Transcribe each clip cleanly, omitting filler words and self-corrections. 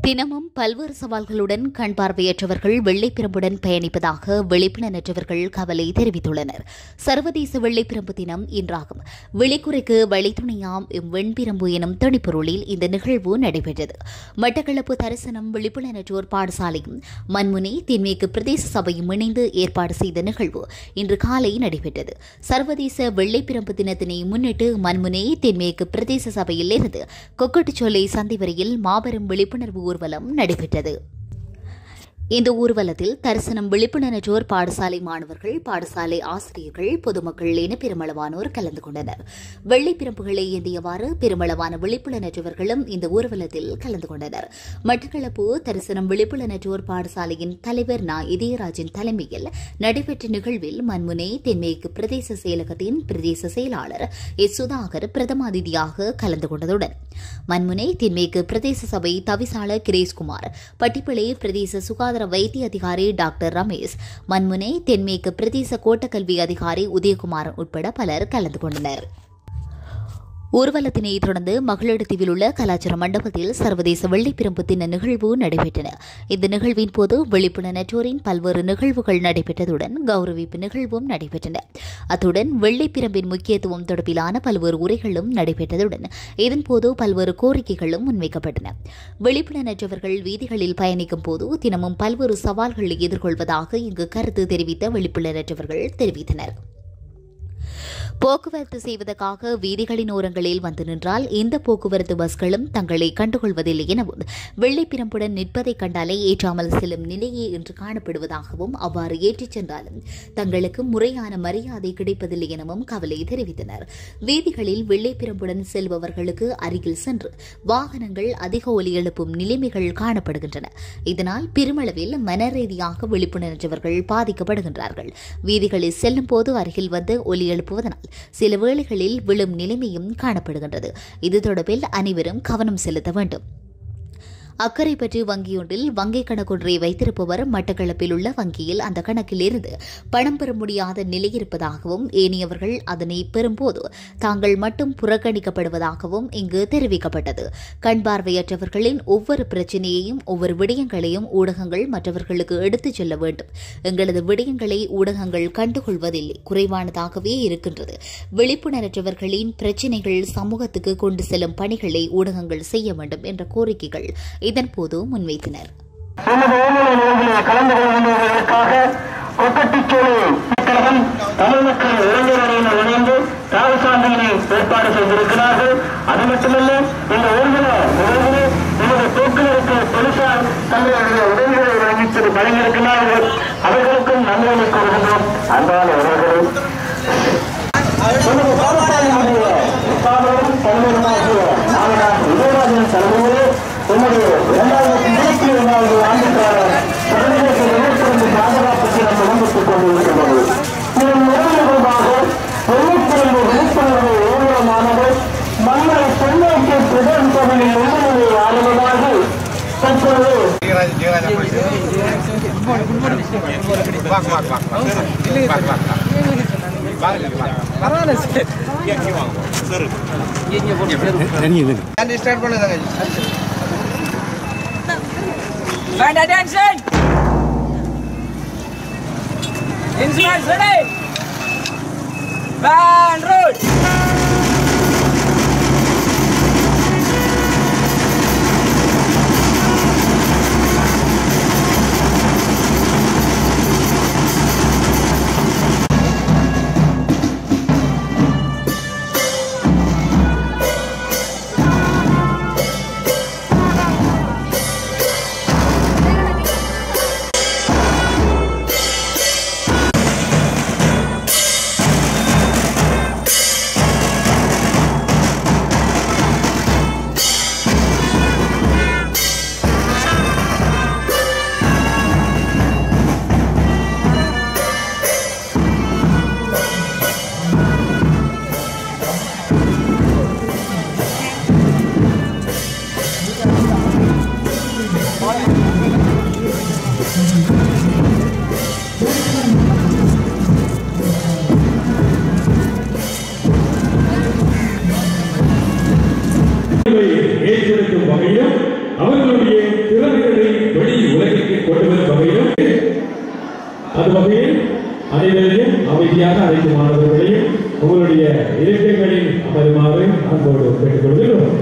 தினமும் பல்வேறு சவால்களுடன் கண் பார்வையற்றவர்கள் வெள்ளைப்பிரம்புடன் பயணிப்பதாக விழிப்புணர்வற்றவர்கள் கவலை தெரிவித்துள்ளனர். சர்வதேச வெள்ளைப்பிரம்பு தினம் இன்றாகும். விழிக்குறைக்கு வழித்துணையாம் வெண்பிரம்பு எனும் துணிப்பொருளில் இந்த நிகழ்வு நடைபெற்றது. மட்டக்களப்பு தரிசனம் விழிப்புணர்வற்றோர் பாடசாலையும் மண்முனை தென்மேற்கு பிரதேச சபையும் இணைந்து ஏற்பாடு செய்த நிகழ்வு இன்று காலை நடைபெற்றது. சர்வதேச வெள்ளைப்பிரம்பு தினத்தினை முன்னிட்டு மண்முனை தென்மேற்கு பிரதேச சபையில் இருந்து கொக்கட்டுச்சோலை சந்தை வரையில் மாபெரும் விழிப்புணர்வு ஊர்வலம் நடைபெற்றது. இந்த ஊர்வலத்தில் தரிசனம் விழிப்புணர்வற்றோர் பாடசாலை மாணவர்கள், பாடசாலை ஆசிரியர்கள், பொதுமக்கள் என பெருமளவானோர் கலந்து கொண்டனர். வெள்ளைப்பிரம்புகளை ஏந்தியவாறு பெருமளவான விழிப்புணர்வற்றவர்களும் இந்த ஊர்வலத்தில் கலந்து கொண்டனர். மட்டக்களப்பு தரிசனம் விழிப்புணர்வற்றோர் பாடசாலையின் தலைவர் நா இதயராஜின் தலைமையில் நடைபெற்ற நிகழ்வில் மண்முனை தென்மேற்கு பிரதேச செயலகத்தின் பிரதேச செயலாளர் எஸ் சுதாகர் பிரதம அதிதியாக கலந்து கொண்டதுடன் மண்முனை தென்மேற்கு பிரதேச சபை தவிசாளர் கிரேஸ்குமார், பட்டிப்பிளை பிரதேச சுகாதார வைத்திய அதிகாரி டாக்டர் ரமேஷ், மண்முனை தென்மேற்கு பிரதேச கோட்டக்கல்வி அதிகாரி உதயகுமார் உட்பட பலர் கலந்து கொண்டனர். ஊர்வலத்தினை தொடர்ந்து மகளிர்தீவில் உள்ள கலாச்சார மண்டபத்தில் சர்வதேச வெள்ளைப்பிரம்பு தின நிகழ்வு நடைபெற்றன. இந்த நிகழ்வின் போது விழிப்புணர்வற்றோரின் பல்வேறு நிகழ்வுகள் நடைபெற்றதுடன் கௌரவிப்பு நிகழ்வும் நடைபெற்றன. அத்துடன் வெள்ளைப்பிரம்பின் முக்கியத்துவம் தொடர்பிலான பல்வேறு உரைகளும் நடைபெற்றதுடன் இதன்போது பல்வேறு கோரிக்கைகளும் முன்வைக்கப்பட்டன. விழிப்புணர்வற்றவர்கள் வீதிகளில் பயணிக்கும் போது தினமும் பல்வேறு சவால்களை எதிர்கொள்வதாக இங்கு கருத்து தெரிவித்த விழிப்புணர்வற்றவர்கள் தெரிவித்தனர். போக்குவரத்து செய்வதற்காக வீதிகளின் ஓரங்களில் வந்து நின்றால் இந்த போக்குவரத்து பஸ்களும் தங்களை கண்டுகொள்வதில்லை எனவும் வெள்ளைப்பிரம்புடன் நிற்பதை கண்டாலே ஏற்றாமல் செல்லும் நிலையே இன்று காணப்படுவதாகவும் அவ்வாறு ஏற்றிச் சென்றாலும் தங்களுக்கு முறையான மரியாதை கிடைப்பதில்லை எனவும் கவலை தெரிவித்தனர். வீதிகளில் வெள்ளைப்பிரம்புடன் செல்பவர்களுக்கு அருகில் சென்று வாகனங்கள் அதிக ஒலி எழுப்பும் நிலைமைகள் காணப்படுகின்றன. இதனால் பெருமளவில் மனரீதியாக விழிப்புணர்வற்றவர்கள் பாதிக்கப்படுகின்றார்கள். வீதிகளில் செல்லும் போது அருகில் வந்து ஒலி எழுப்புவதனால் சில வேளைகளில் விழும் நிலைமையும் காணப்படுகின்றது. இது தொடர்பில் அனைவரும் கவனம் செலுத்த வேண்டும். அக்கரைப்பற்று வங்கியொன்றில் வங்கிக் கணக்கொன்றை வைத்திருப்பவர் மட்டக்களப்பில் உள்ள வங்கியில் அந்த கணக்கில் இருந்து பணம் பெற முடியாத நிலை இருப்பதாகவும் ஏனையவர்கள் அதனை பெறும்போது தாங்கள் மட்டும் புறக்கணிக்கப்படுவதாகவும் இங்கு தெரிவிக்கப்பட்டது. கண் பார்வையற்றவர்களின் ஒவ்வொரு பிரச்சினையையும் ஒவ்வொரு விடயங்களையும் ஊடகங்கள் மற்றவர்களுக்கு எடுத்துச் செல்ல வேண்டும். எங்களது விடயங்களை ஊடகங்கள் கண்டுகொள்வதில்லை, குறைவானதாகவே இருக்கின்றது. விழிப்புணர்வற்றவர்களின் பிரச்சினைகள் சமூகத்துக்கு கொண்டு செல்லும் பணிகளை ஊடகங்கள் செய்ய வேண்டும் என்ற கோரிக்கைகள் இதன்போது முன்வைத்தனர். கலந்து கொள்வதற்காக கொக்கட்டிச்சோலை கழகம் தமிழ் மக்கள் இளைஞர் அணியினர் இணைந்து தியாக சான்றினை ஏற்பாடு செய்திருக்கிறார்கள். அது மட்டுமல்ல, இந்த ஊர்வலத்தில் நமது போக்குவரத்து போலீசார் தங்களுடைய உதவிகளை வழங்கியிருக்கிறார்கள். அவர்களுக்கும் நன்றியை கூறுகின்றோம். அன்பான உறவுகளே, பாடசாலையினுடைய தலைமையிலாகிய இதயராஜன் தலைமையிலே என்னுடைய 2022 ஆண்டுக்கான சர்வதேச வெள்ளைப்பிரம்பு பாதுகாப்பு தினம் நடந்துட்டுக் கொண்டிருக்கிறது. இதன் நிறைவாக வெள்ளைப்பிரம்பு விழிப்புணர்வு ஊர்வலமானது மக்களை தென்மேற்கு பிரதேச சபையில் உள்ளதை ஆளுநராக தற்போது Band attention! Instruments ready! Band roll! வகையில் அனைவரையும் அமைதியாக அனைத்து மாணவர்களையும் உங்களுடைய இருக்கைகளில் அமருமாறு அன்போடு கேட்டுக்கொள்கிறோம்.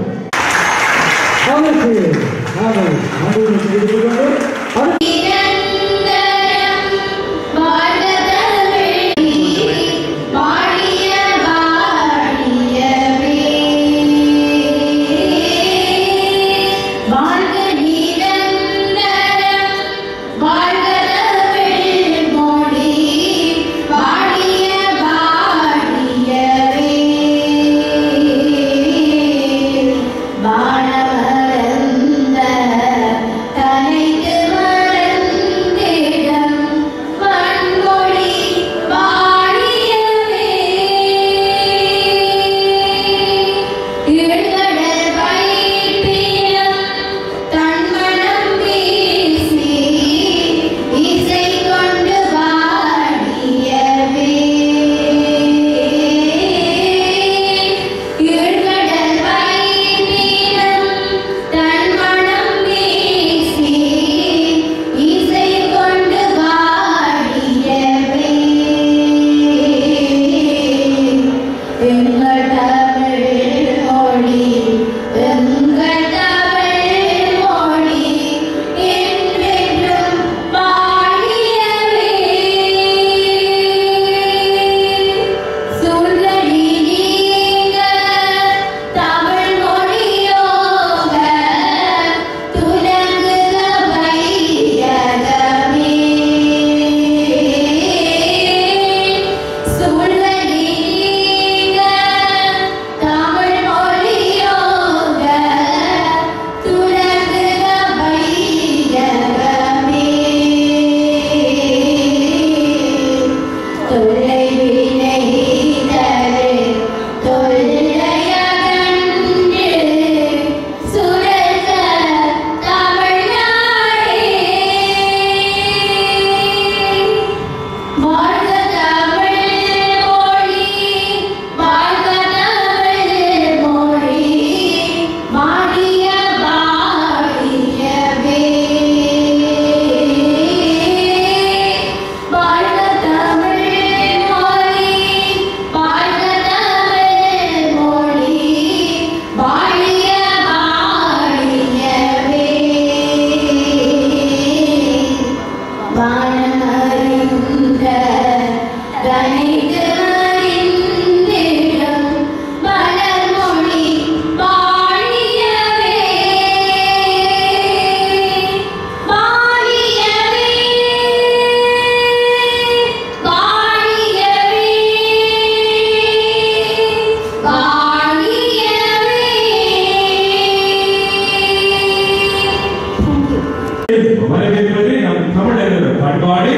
வரவேற்பது நம் தமிழர் பண்பாடு.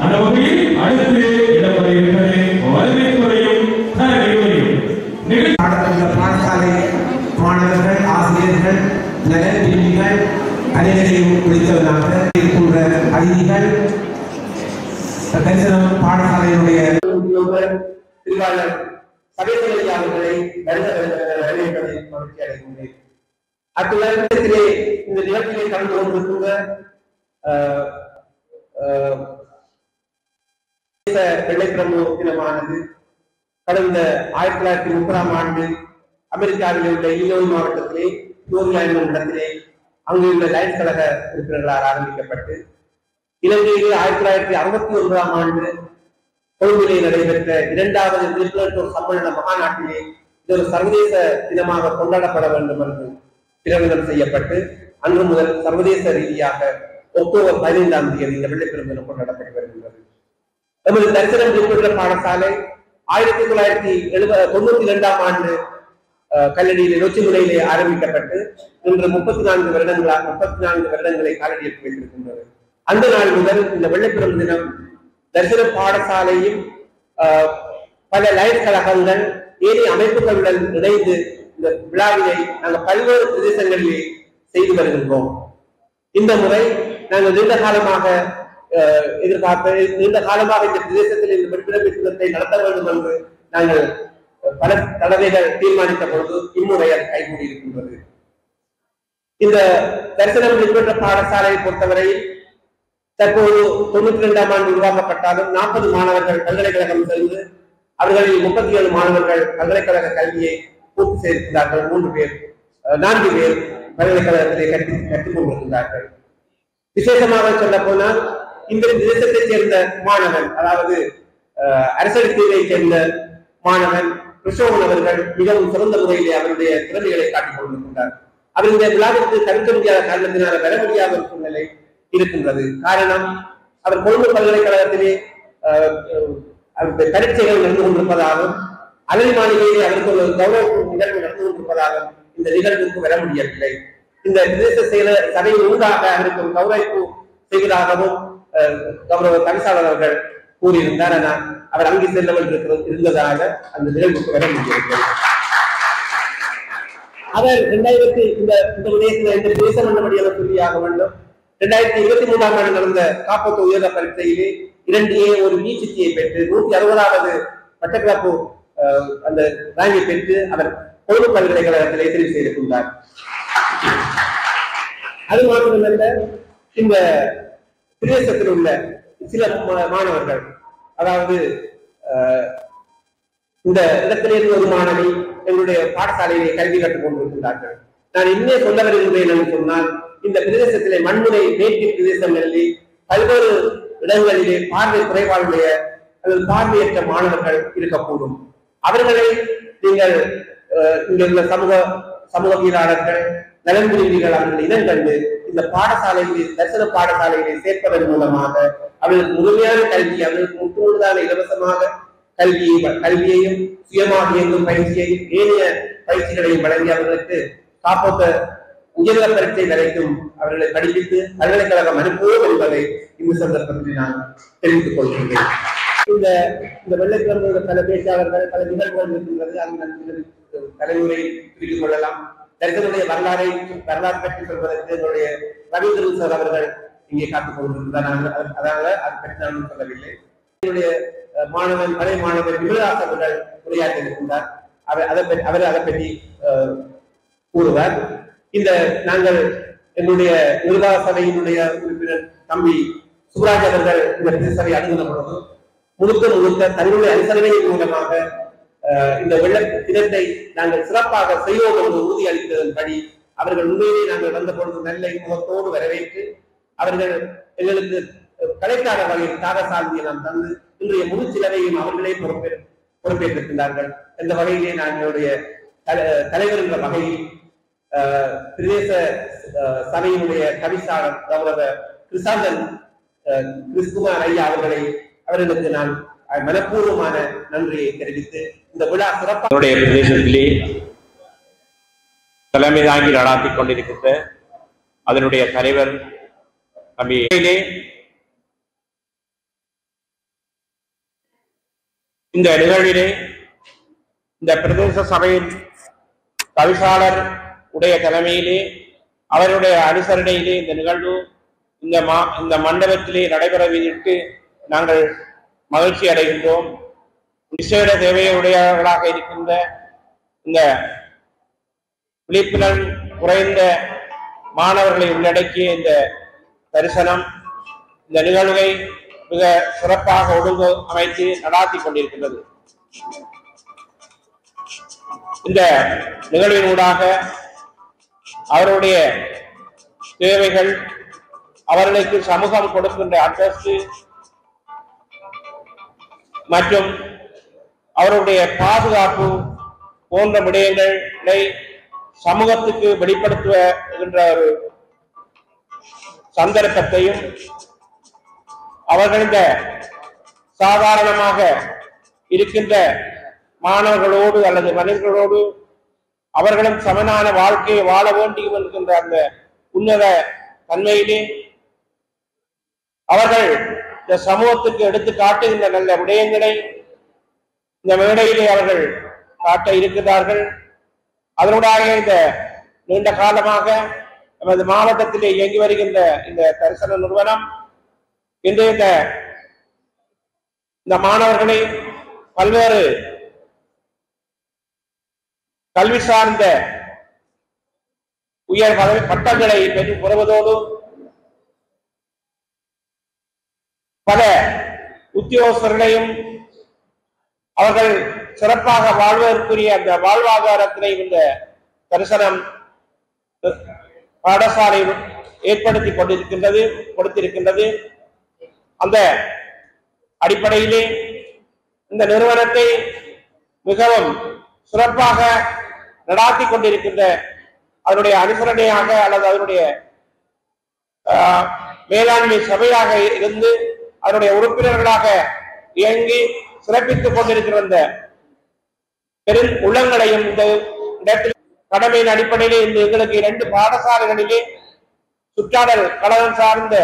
அந்த வகையில் அடுத்து இடம்பெற இருக்கிறது வரவேற்புரையும் பாடசாலை மாணவர்கள், ஆசிரியர்கள், நலன் பிரிவுகள் அனைவரையும் குறித்தவனாக இருக்கின்ற அதிதிகள், தரிசனம் பாடசாலையினுடைய சபைகளை வரவேற்பதை மகிழ்ச்சி அடைகின்றேன். அத்துலகத்திலே இந்த நிகழ்ச்சியை கலந்து கொண்டிருக்கின்ற வெள்ளைப்பிரம்பு தினமானது கடந்த 1930ஆம் ஆண்டு அமெரிக்காவில் உள்ள இல்லினோய் மாவட்டத்திலே புளோரிடா என்னும் இடத்திலே அங்குள்ள லைன்ஸ் கழக உறுப்பினர்களால் ஆரம்பிக்கப்பட்டு இலங்கையில் 1961ஆம் ஆண்டு கொழும்பிலே நடைபெற்ற 2வது விழிப்புணர்வு சம்மேளன மகாநாட்டிலே இது ஒரு சர்வதேச தினமாக கொண்டாடப்பட வேண்டும் என்று பிரகடனம் செய்யப்பட்டு அன்று முதல் சர்வதேச ரீதியாக அக்டோபர் 15ஆம் தேதி இந்த வெள்ளைப்பிரம்பு தினம் கொண்டாடப்பட்டு வருகின்றது. நமது தரிசனம் விழிப்புணர்வு பாடசாலை 1992ஆம் ஆண்டு கல்லடியிலே நொச்சிமுனையிலே ஆரம்பிக்கப்பட்டு இன்று 34 வருடங்களை காலடி எடுத்து வைத்திருக்கின்றது. அந்த நாள் முதல் இந்த வெள்ளைப்பிரம்பு தினம் தரிசன பாடசாலையும் பல லைன்ஸ் கழகங்கள் ஏனைய அமைப்புகளுடன் இணைந்து இந்த விழாவினை நாங்கள் பல்வேறு பிரதேசங்களிலே செய்து வருகின்றோம். இந்த முறை நாங்கள் நீண்ட காலமாக இந்த பிரதேசத்தில் இந்த வெள்ளைப்பிரம்பு நடத்த வேண்டும் என்று நாங்கள் பல தடவைகள் தீர்மானித்த பொழுது இம்முறை அது கைகூடி இருக்கின்றது. இந்த தரிசனம் விழிப்புணர்வு பாடசாலையை பொறுத்தவரையில் தற்போது 92ஆம் ஆண்டு உருவாக்கப்பட்டாலும் 40 மாணவர்கள் பல்கலைக்கழகம் சென்று அவர்களில் 37 மாணவர்கள் பல்கலைக்கழக கல்வியை பூர்த்தி செய்திருக்கிறார்கள். 4 பேர் பல்கலைக்கழகத்திலே கற்றுக் கொண்டிருக்கிறார்கள். விசேஷமாக சொல்ல போனால் இந்த தேசத்தைச் சேர்ந்த மாணவன், அதாவது அரசடித்தீவை சேர்ந்த மாணவன் கிருஷ்ணவன் அவர்கள் மிகவும் சிறந்த முறையிலே அவருடைய திறமைகளை காட்டிக் கொண்டிருக்கின்றார். அவர் இந்த விழாவிற்கு தவிர்க்க முடியாத காரணத்தினால் வர முடியாத ஒரு சூழ்நிலை இருக்கின்றது. காரணம், அவர் கொழும்பு பல்கலைக்கழகத்திலே பரீட்சைகள் நடந்து கொண்டிருப்பதாகவும் அலரி மாளிகையில் அவருக்கு ஒரு கௌரவ நிகழ்வு நடந்து கொண்டிருப்பதாகவும் இந்த நிகழ்வுக்கு வர முடியவில்லை. இந்த பிரதேச செயலர் சபையின் ஊடாக அவருக்கு ஒரு கௌரவிப்பு செய்வதாகவும் கௌரவ தவிசாளர் அவர்கள் கூறியிருந்தார். ஆனால் அவர் அங்கு செல்லவல் இருந்ததாக அந்த நிகழ்வுக்கு வர முடியவில்லை. அவர் 2000 இந்த விடயத்தில் தேசம் என்னபடியாக சொல்லியாக வேண்டும். 2023ஆம் ஆண்டு நடந்த காப்போத்து உயர்ந்த பரீட்சையிலே 2A ஒரு நீச்சியை பெற்று 160வது பட்டக்கிழப்பு அந்த ரேங்கை பெற்று அவர் கொழும்பு பல்கலைக்கழகத்திலே தெரிவு செய்திருக்கின்றார். அது மாத்திரமல்ல, இந்த பிரதேசத்தில் உள்ள சில மாணவர்கள், அதாவது இந்த இடத்திலிருந்து ஒரு மாணவி எங்களுடைய பாடசாலையிலே கல்வி கற்றுக் கொண்டிருக்கின்றார்கள். நான் இன்னே சொல்ல வருகின்றேன் என்று சொன்னால், இந்த பிரதேசத்திலே மண்முனை மேற்கு பிரதேசங்களிலே பல்வேறு இடங்களிலே பார்வை குறைபாடுடைய அல்லது பார்வையற்ற மாணவர்கள் இருக்கக்கூடும். அவர்களை நீங்கள் இங்குள்ள சமூகவியலாளர்கள், நலன் விரும்பிகள் அவர்கள் இனங்கண்டு இந்த பாடசாலையிலே தரிசன பாடசாலையிலே சேர்ப்பதன் மூலமாக அவர்களுக்கு முழுமையான கல்வி, அவர்களுக்கு முற்றுமுழுதான இலவசமாக கல்வியையும் சுயமாக இயங்கும் பயிற்சியையும் ஏனைய பயிற்சிகளையும் வழங்கி அவர்களுக்கு காப்போத்த உயர்ந்த பரீட்சை வரைக்கும் அவர்களை படிப்பித்து பல்கலைக்கழகம் அனுப்புவோம் என்பதை இந்த சந்தர்ப்பத்தில் நான் தெரிவித்துக் கொள்கின்றேன். இந்த வெள்ளைக்கிழமை பல பேச்சாளர்கள், பல நிகழ்வுகள் இருக்கின்றது. அந்த தலைமுறை பிரித்துக் கொள்ளலாம். தரிசனுடைய வரலாறு பற்றி சொல்வதற்கு என்னுடைய ரவீந்திரன் சார் அவர்கள் இங்கே காத்துக் கொண்டிருந்தார். அதனால அதை பற்றி நான் சொல்லவில்லை. என்னுடைய பழைய மாணவர் விமலராஜ் அவர்கள் உரையாற்றி இருக்கின்றார். அவர் அதை பற்றி கூறுவார். நாங்கள் எங்களுடைய நிர்வாக சபையினுடைய உறுப்பினர் தம்பி சுப்ராஜ் அவர்கள் இந்த சபை அணுகின பொழுது முழுக்க தங்களுடைய அனுசரணையின் மூலமாக இந்த வெள்ள தினத்தை நாங்கள் சிறப்பாக செய்வோம் என்று உறுதியளித்ததன்படி அவர்கள் உண்மையிலே நாங்கள் வந்த பொழுது நல்ல முகத்தோடு வரவேற்று அவர்கள் எங்களுக்கு கலைக்கார வகையில் தாரசாந்தியை நாம் தந்து இன்றைய முழு சிலவையும் அவர்களே பொறுப்பேற்றிருக்கின்றார்கள். இந்த வகையிலே நாங்களுடைய தலைவர் என்ற வகையில் பிரதேச சபையினுடைய கவிசாளர் கௌரவ கிருஷாந்தன் கிறிஸ்குமார் ஐயா அவர்களுக்கு நான் மனப்பூர்வமான நன்றியை தெரிவித்து இந்த விழா சிறப்பாக பிரதேசத்திலே தலைமை தாங்கி நடாத்திக் கொண்டிருக்கின்ற அதனுடைய தலைவர் தம்பியிலே இந்த நிகழ்விலே இந்த பிரதேச சபையின் தவிசாளர் உடைய தலைமையிலே அவருடைய அனுசரணையிலே இந்த நிகழ்வு இந்த மண்டபத்திலே நடைபெறவிட்டு நாங்கள் மகிழ்ச்சி அடைகின்றோம். விசேட தேவையுடையவர்களாக இருக்கின்ற இந்த விழிப்புணர்வு குறைந்த மாணவர்களை உள்ளடக்கிய இந்த தரிசனம் இந்த நிகழ்வை மிக சிறப்பாக ஒழுங்கு அமைத்து நடாத்தி கொண்டிருக்கின்றது. இந்த நிகழ்வின் ஊடாக அவருடைய தேவைகள், அவர்களுக்கு சமூகம் கொடுக்கின்ற அந்தஸ்து மற்றும் அவருடைய பாதுகாப்பு போன்ற விடயங்களை சமூகத்துக்கு வெளிப்படுத்துகின்ற ஒரு சந்தர்ப்பத்தையும் அவர்கள் இந்த சாதாரணமாக இருக்கின்ற மாணவர்களோடு அல்லது மனிதர்களோடு அவர்களும் சமனான வாழ்க்கையை வாழ வேண்டியும் இருக்கின்ற அந்த உன்னத தன்மையிலே அவர்கள் இந்த சமூகத்துக்கு எடுத்து காட்டுகின்ற நல்ல விடயங்களை இந்த மேடையிலே அவர்கள் காட்ட இருக்கிறார்கள். அதனுடைய இந்த நீண்ட காலமாக நமது மாவட்டத்திலே இயங்கி வருகின்ற இந்த தரிசன நிறுவனம் இன்று இந்த மாணவர்களை பல்வேறு கல்வி சார்ந்த உயர் பட்டங்களை பெற்று பெறுவதோடு பல உத்தியோகஸ்தர்களையும் அவர்கள் சிறப்பாக வாழ்வதற்குரிய அந்த வாழ்வாதாரத்தினை இந்த தரிசனம் பாடசாலை ஏற்படுத்தி கொடுத்திருக்கின்றது. அந்த அடிப்படையிலே இந்த நிறுவனத்தை மிகவும் சிறப்பாக நடாத்தி கொண்டிருக்கின்ற அதனுடைய அனுசரணையாக அல்லது அதனுடைய மேலாண்மை சபையாக இருந்து அதனுடைய உறுப்பினர்களாக இயங்கி சிறப்பித்துக் கொண்டிருக்கிற இந்த பெரும் உள்ளங்களையும் இந்த இடத்தில் கடமையின் அடிப்படையிலே இந்த எங்களுக்கு 2 பாடசாலைகளிலே சுற்றாடல் கழகம் சார்ந்த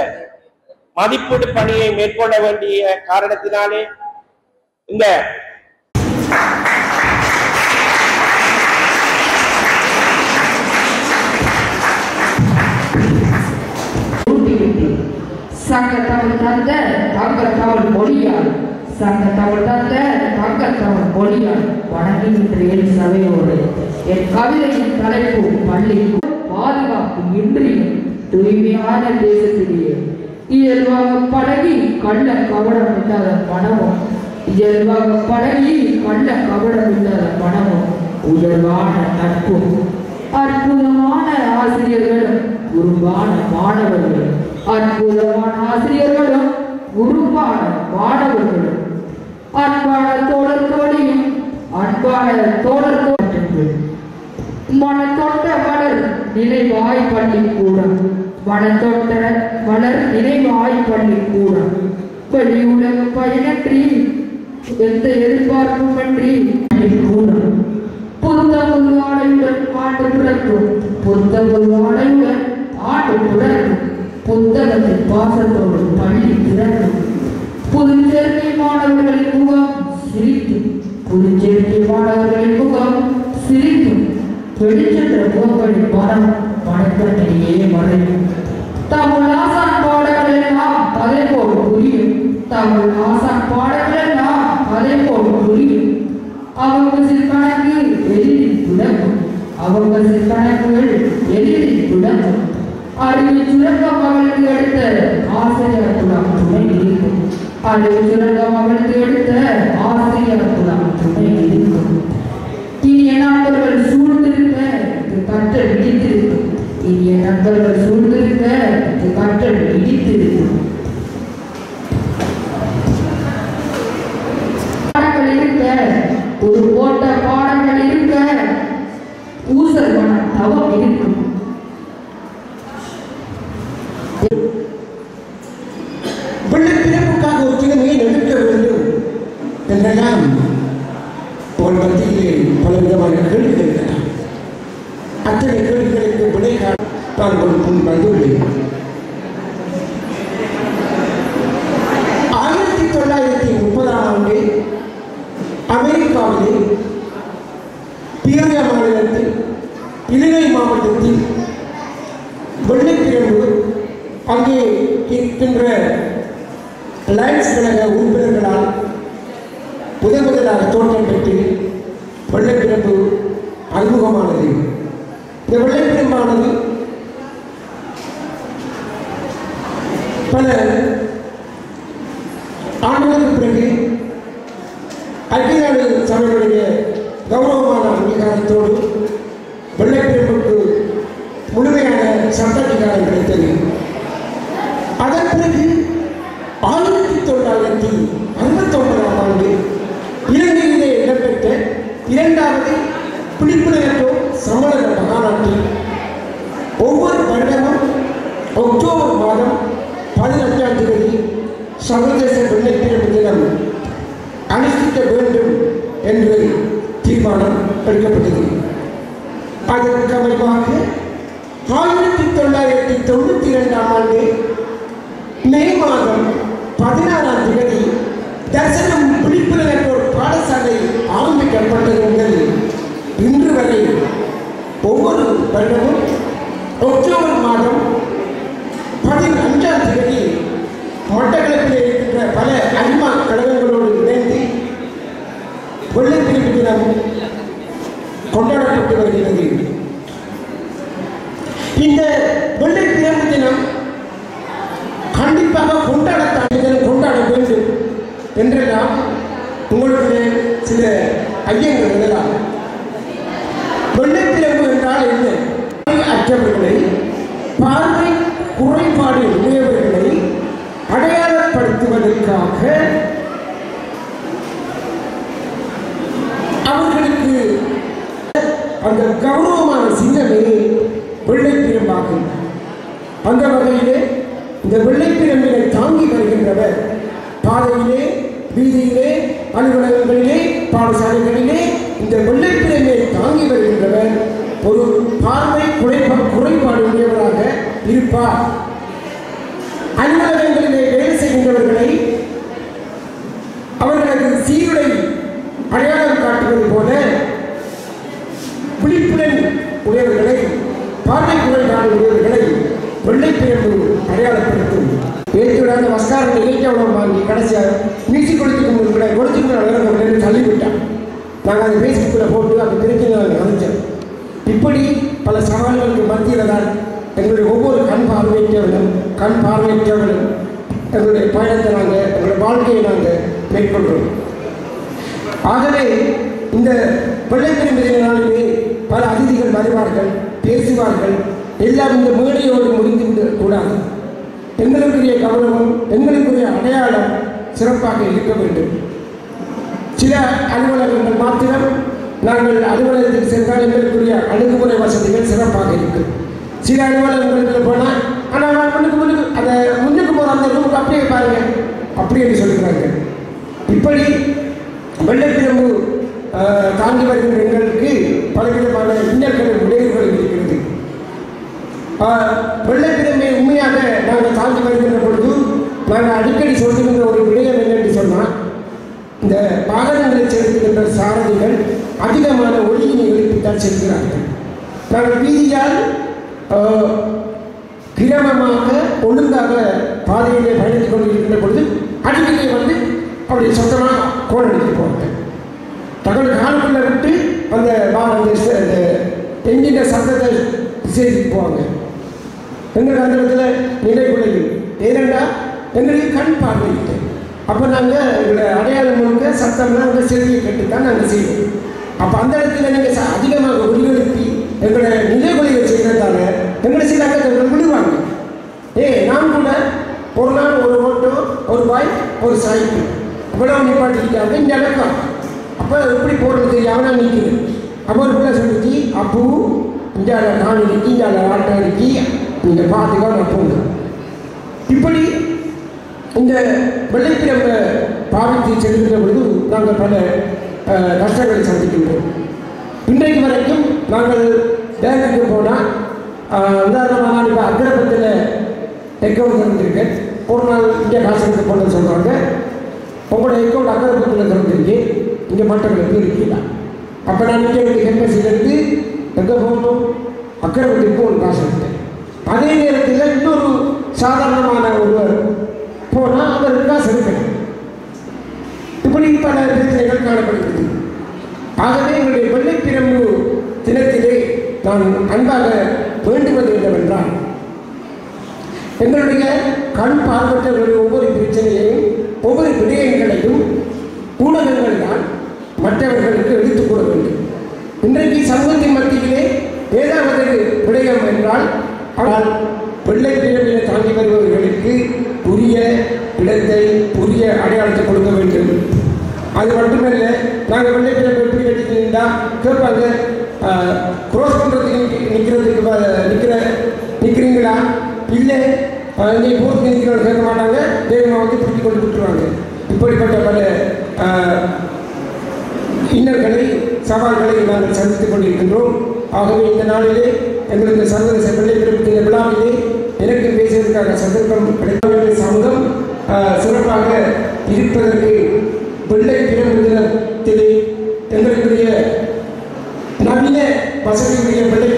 மதிப்பீடு பணியை மேற்கொள்ள வேண்டிய காரணத்தினாலே இந்த சங்க தமிழ் தந்த தங்க தமிழ் மொழியால் சங்க தமிழ் தந்த தங்க தமிழ் மொழியால் வணங்குகின்ற என் சபையோடு என் கவிதையின் தலைப்பு பள்ளி பாதுகாப்பு இன்றி தூய்மையான தேசத்திலேயே இயல்பாக பழகி கள்ள கவடம் இல்லாத பணமும் இயல்பாக பழகி கள்ள கவடம் இல்லாத பணமும் உயர்வான நட்பும் அற்புதமான ஆசிரியர்களும் குருவான மாணவர்களும் அற்புதமான ஆசிரியர்களும் குருவான மாணவர்களும் அன்பான தோழர் தோழியும் அன்பான தோழர் தோழர்கள் மனத்தொட்ட மலர் நினைவாய் பள்ளிக்கூடம் மனத்தொட்ட மலர் நினைவாய் பள்ளிக்கூடம் வெளியுலக பயனன்றி எந்த எதிர்பார்ப்புமின்றி பள்ளிக்கூடம் புத்தமுது ஆடையுடன் ஆண்டு பிறக்கும் புத்தமுது ஆடையுடன் ஆண்டு பிறக்கும் புத்தகத்தின் பாசத்தோடு பள்ளி திறக்கும் புதுச்சேர்க்கை மாணவர்களின் முகம் சிரிக்கும் புதுச்சேர்க்கை மாணவர்களின் முகம் சிரிக்கும் வெளிச்சென்ற முகங்களின் மனம் மனக்கண்ணிலேயே மறையும் தமிழ் ஆசான் பாடங்கள் எல்லாம் அதே போல் புரியும் தமிழ் ஆசான் பாடங்கள் எல்லாம் அதே போல் புரியும் அவங்க கணக்கு எளிதில் துடங்கும் அவங்க கணக்குகள் எளிதில் துடங்கும் அறிவு சுரங்க மகளுக்கு எடுத்த ஆசிரியர் குலம் துணை இருக்கும் அறிவு சுரங்க மகளுக்கு எடுத்த ஆசிரியர் குலம் துணை இருக்கும் இனிய நண்பர்கள் சூழ்ந்திருக்க கற்றல் இடித்திருக்கும் இனிய நண்பர்கள் சூழ்ந்திருக்க கற்றல் இடித்திருக்கும் பாடங்கள் இருக்க ஒரு போட்ட பாடங்கள் இருக்க ஊசல் மனம் தவம் இருக்கும் வெள்ளப்பிறப்புக்காக ஒரு திறமையை எடுக்க வேண்டும் என்றெல்லாம் ஒரு மத்தியிலே பலவிதமான கேள்விகள் இருக்கலாம். அத்தனை கேள்விகளுக்கு விடை காண முன் வந்துள்ளேன். 1930ஆம் ஆண்டு அமெரிக்காவிலே பியோரியா மாநிலத்தில் இலினாய் மாவட்டத்தில் வெள்ளைப்பிரம்பு அங்கே இருக்கின்ற லைன்ஸ் கழக உறுப்பினர்களால் முதலாக தோற்றம் பெற்று வெள்ளைப்பிரம்பு அறிமுகமானது. இந்த வெள்ளைப்பிரம்பானது பல ஆண்டுகளுக்கு பிறகு ஐக்கிய நாடு சபைகளுடைய கௌரவமான அங்கீகாரத்தோடு வெள்ளைப்பிரம்புக்கு முழுமையான சட்ட அதிகாரம் கிடைத்தது. அதன் பிறகு 1969ஆம் ஆண்டு இலங்கையிலே இடம்பெற்ற 2வது விழிப்புணர்வு சம்மேளன மாநாட்டில் ஒவ்வொரு வருடமும் அக்டோபர் மாதம் 18ஆம் தேதி சர்வதேச வெள்ளைப்பிரம்பு தினம் அனுஷ்டிக்க வேண்டும் என்று தீர்மானம் எடுக்கப்பட்டது. அதற்கு அமைவாக 1992ஆம் ஆண்டு மே மாதம் 16ஆம் தேதி தரிசனம் விழிப்புணர்வு பாடசாலை ஆரம்பிக்கப்பட்டது முதல் இன்று வரை ஒவ்வொரு வருடமும் அக்டோபர் மாதம் 15ஆம் தேதி மட்டக்களப்பில் இருக்கின்ற பல அனிமா கழகங்களோடு இணைந்து வெள்ளைப்பிரம்பு தினம் கொண்டாடப்பட்டு வருகிறது. இந்த வெள்ளைப்பிரம்பு தினம் கண்டிப்பாக கொண்டாட என்றெல்லாம் உங்களுக்கு சில ஐயங்கள் எழலாம். வெள்ளைப்பிரம்பு என்றால் என்ன? அற்றவர்களை, பார்வை குறைபாடு உடையவர்களை அடையாளப்படுத்துவதற்காக அவர்களுக்கு அந்த கௌரவமான சின்னமே வெள்ளைப்பிரம்பாகும். அந்த வகையிலே இந்த வெள்ளைப்பிரம்பினை தாங்கி வருகின்றவர் பாதையிலே, வீதியிலே, அலுவலகங்களிலே, பாடசாலைகளிலே இந்த வெள்ளைப்பிரம்பை தாங்கி வருகின்றவர் ஒரு பார்வை குறைபாடு உடையவராக இருப்பார். அலுவலகங்களிலே வேலை செய்கின்றவர்களை அவர்களது சீருடை அடையாளம் காட்டுவது போல விழிப்புடன் உடையவர்களை, பார்வை குறைபாடு உடையவர்களை வெள்ளைப்பிரம்பு அடையாளப்படுத்தும். ஏற்றுவிடாத வஸ்காரத்தை இலக்கியம் வாங்கி கடைசியாக மியூசிக் கொடுத்துட்டு தள்ளிவிட்டான். நாங்கள் அதை ஃபேஸ்புக்கில் போட்டு அந்த பிரச்சனை நாங்கள் நினைச்சோம். இப்படி பல சவால்களுக்கு மத்தியில் தான் எங்களுடைய ஒவ்வொரு கண் பார்வையற்றவர்களும் எங்களுடைய பயணத்தை நாங்கள், எங்களுடைய வாழ்க்கையை நாங்கள் மேற்கொள்கிறோம். ஆகவே இந்த வெள்ளைப்பிரம்பு நாளிலே பல அதிதிகள் வருவார்கள், பேசுவார்கள். எல்லாம் இந்த மேடையோடு முடிந்துவிட கூடாது. எங்களுக்குரிய கௌரவம், எங்களுக்குரிய அடையாளம் சிறப்பாக இருக்க வேண்டும். சில அலுவலகங்கள் மாத்திரம் நாங்கள் அலுவலகத்துக்கு சென்றால் எங்களுக்குரிய அணுகுமுறை வசதிகள் சிறப்பாக இருக்கும். சில அலுவலகங்களுக்கு போனால் ஆனால் முன்னுக்கு அதை முன்னுக்கு போகிற அந்த ரூமுக்கு அப்படியே பாருங்க அப்படி என்று சொல்லுகிறாங்க. இப்படி வெள்ளைப்பிரம்பு தாண்டி வருகின்ற எங்களுக்கு பலவிதமான இன்னல்கள் விளைவுகள் இருக்கிறது. வெள்ளைப்பிரம்பை உண்மையாக நாங்கள் தாண்டி வருகின்ற பொழுது நாங்கள் அடிக்கடி சொல்லுகின்ற ஒரு விடயம் என்னென்று சொன்னால், இந்த வாகனங்களை செலுத்துகின்ற சாரதிகள் அதிகமான ஒளியினை எழுப்பித்தான் செல்கிறார்கள். நாங்கள் வீதியால் கிரமமாக ஒழுங்காக பாதையிலே பயணித்துக் கொண்டிருக்கின்ற பொழுது அடிக்கடி வந்து அப்படி சொந்தமாக கோலடித்து போவாங்க. தங்கள் காலுக்குள்ள விட்டு அந்த என்கின்ற சத்தத்தை செய்து போவாங்க. எங்களுக்கு அந்த இடத்துல நிலைக்குள்ளையும் ஏனென்றா எங்களுக்கு கண் பார்வை இல்லை. அப்போ நாங்கள் எங்களை அடையாளம் முழுக்க சத்தம்லாம் அந்த செல்வியை கேட்டுத்தான் நாங்கள் செய்வோம். அப்போ அந்த இடத்துல நீங்கள் அதிகமாக ஒளிவெழுப்பி எங்களை நிலைக்குலையை செய்கிறதால எங்களை சில அங்கத்தவர்கள் விடுவாங்க. நான் கூட ஒரு நாள் ஒரு ஓட்டோ, ஒரு பாய், ஒரு சாய்ப்பு இவ்வளவு நிப்பாட்டிருக்காங்க இந்த இலக்கம். அப்போ எப்படி போடுறது தெரியாமல் நிற்குது. அப்போ ஒரு பிள்ளை சொல்லிச்சு, அப்போ இந்தியாவில் நான் இருக்கி, இந்தியாவில் ஆட்டம் இருக்கி, நீங்கள் பார்த்துக்கோ நான் போங்க. இப்படி இந்த வெள்ளைப்பிரம்பை பாவித்து செல்கின்ற பொழுது நாங்கள் பல கஷ்டங்களை சந்திக்கின்றோம். இன்றைக்கு வரைக்கும் நாங்கள் பேங்குக்கு போனால் உதாரணமாக நான் இப்போ அக்ரபத்தில் அக்கௌண்ட் திறந்துருக்கேன். ஒரு நாள் இங்கே காசு எடுத்து போனது சொல்கிறாங்க, உங்களோட அக்கௌண்ட் அக்ரபத்தில் திறந்துருக்கு, இங்கே மற்றவர்களுக்கு இருக்கீங்களா? அப்போ நான் இங்கே வந்து ஹெல்மெட்லேருந்து எங்கே போகணும், அக்ரபத்துக்கு ஒரு காசு எடுத்தேன். அதே நேரத்தில் இன்னொரு சாதாரணமான ஒருவர் போனால் அவருக்கு காசு எடுக்கணும். இப்படி பல பிரச்சனைகள் காணப்படுகிறது. ஆகவே எங்களுடைய வெள்ளைப்பிரம்பு தினத்திலே நான் அன்பாக வேண்டுவது என்னவென்றால், எங்களுடைய கண் பார்வையற்றவர்களுடைய ஒவ்வொரு பிரச்சனையையும் ஒவ்வொரு விடயங்களையும் ஊடகங்கள் தான் மற்றவர்களுக்கு எடுத்துக் கூற வேண்டும். இன்றைக்கு சமூகத்தின் மத்தியிலே ஏதாவது விடயம் என்றால் ஆனால் வெள்ளைப்பிரம்பினை தாண்டி வருபவர்களுக்கு உரிய இடத்தை, உரிய அடையாளத்தை கொடுக்க வேண்டும். அது மட்டுமல்ல, நாங்கள் வெள்ளைப்பிரம்பு எப்படி கட்டிக்கிட்டா கேட்பாங்க, க்ரோஸ் பண்ணுறதுக்கு நிற்கிறீங்களா? இல்லை நீ போட்டு நிற்கிறவங்க கேட்க மாட்டாங்க, வேகமாக வந்து பிடிச்சி கொண்டு விட்டுருவாங்க. இப்படிப்பட்ட பல இன்னல்களை, சவால்களை நாங்கள் சந்தித்துக் கொண்டிருக்கின்றோம். ஆகவே இந்த நாளிலே எங்களுக்கு சர்வதேச வெள்ளைப்பிரம்பு தின விழாவிலே எனக்கு பேசுவதற்காக சந்தர்ப்பம் கிடைத்த சமூகம் சிறப்பாக இருப்பதற்கு வெள்ளைப்பிரம்பு தினத்திலே எங்களுடைய நவீன வசதியுடைய வெள்ளை